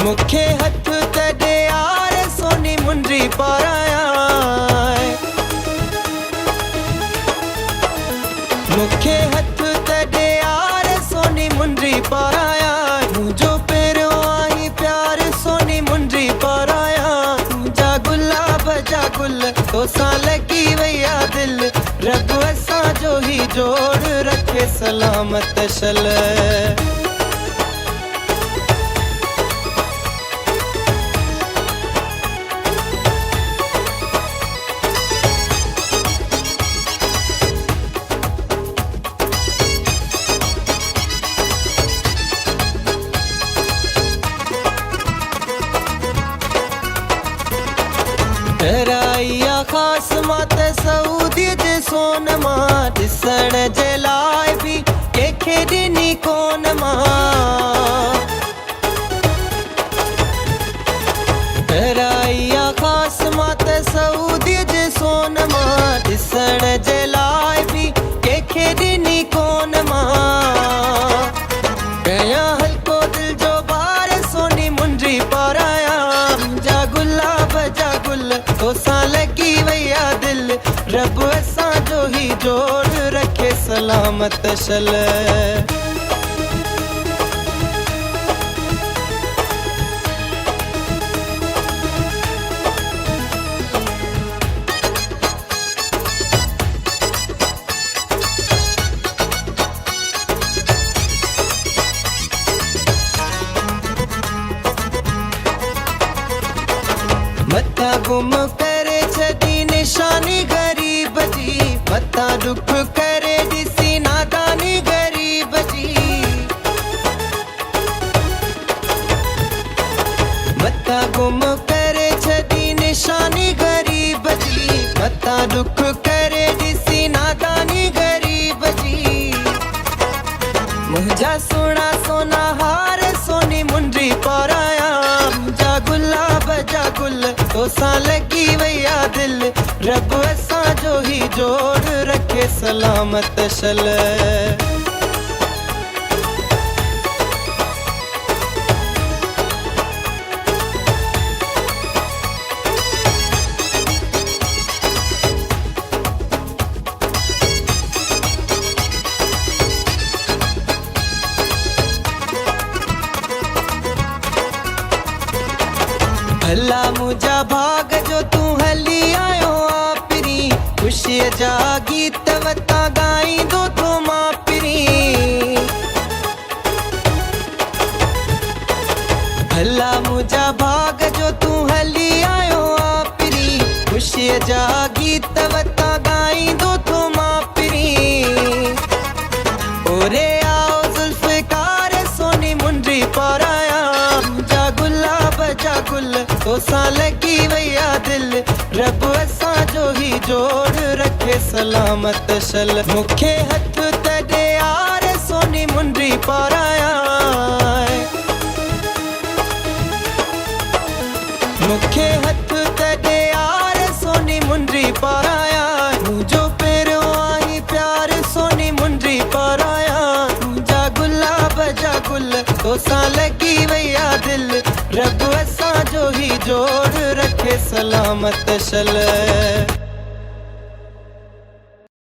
मुखे हथ तॾे यार सोनी मुंडी पाराया मुखे हथ तॾे यार सोनी मुंडी पाराया मुझो पेरो आई प्यार सोनी मुंडी पाराया जा गुलाब जा गुल तोसां लगी वैया दिल रब असां जो ही जोड़ रखे सलामत शल राइया खास मात सऊदी जे सोन मां ॾिसण जे लाइ बि कंहिंखे ॾिनी कोन मां राइया खास मात सऊदी जे सोन मां ॾिसण जे लाइ बि कंहिंखे ॾिनी कोन मां कयां हल्को दिल जो बार सोनी मुंडी पाराया जा गुलाब जा गुल तोसां लगी वैया दिल रब असां जो ही जोड़ रखे सलामत शल मथा गुम करे छदी निशानी गरीब जी मथा दुख करे ॾिसी नादानी गरीब जी मथा गुम करे छदी निशानी गरीब जी मथा दुख करे ॾिसी नादानी गरीब जी मुंहिंजा सोना सोना हार सोनी मुंडी पाराया जा गुलाब जा गुल तोसां लगी वैया दिल रब असां जो ही जोड़ रखे सलामत शल भला मुझा भाग जो तू हली आयो आपरी खुशी जा गीत वता गाई दो तो मापरी भला मुझा भाग जो तू हली आयो आपरी खुशी जा गीत वता गाई दो तो मापरी ओरे आओ जुल्फकार सोनी मुंडी पाराया जा गुलाब जा गुल तोसां लगी वैया दिल रब असां जो ही जोड़ रखे सलामत शल मुखे हथ तॾे यार सोनी मुंडी पाराया मुखे हथ तॾे यार सोनी मुंडी पाराया मुझो पेरो आई प्यार सोनी मुंडी पाराया जा गुलाब जा गुल तोसां लगी वैया दिल रब असां जो ही जोड़ रखे सलामत शल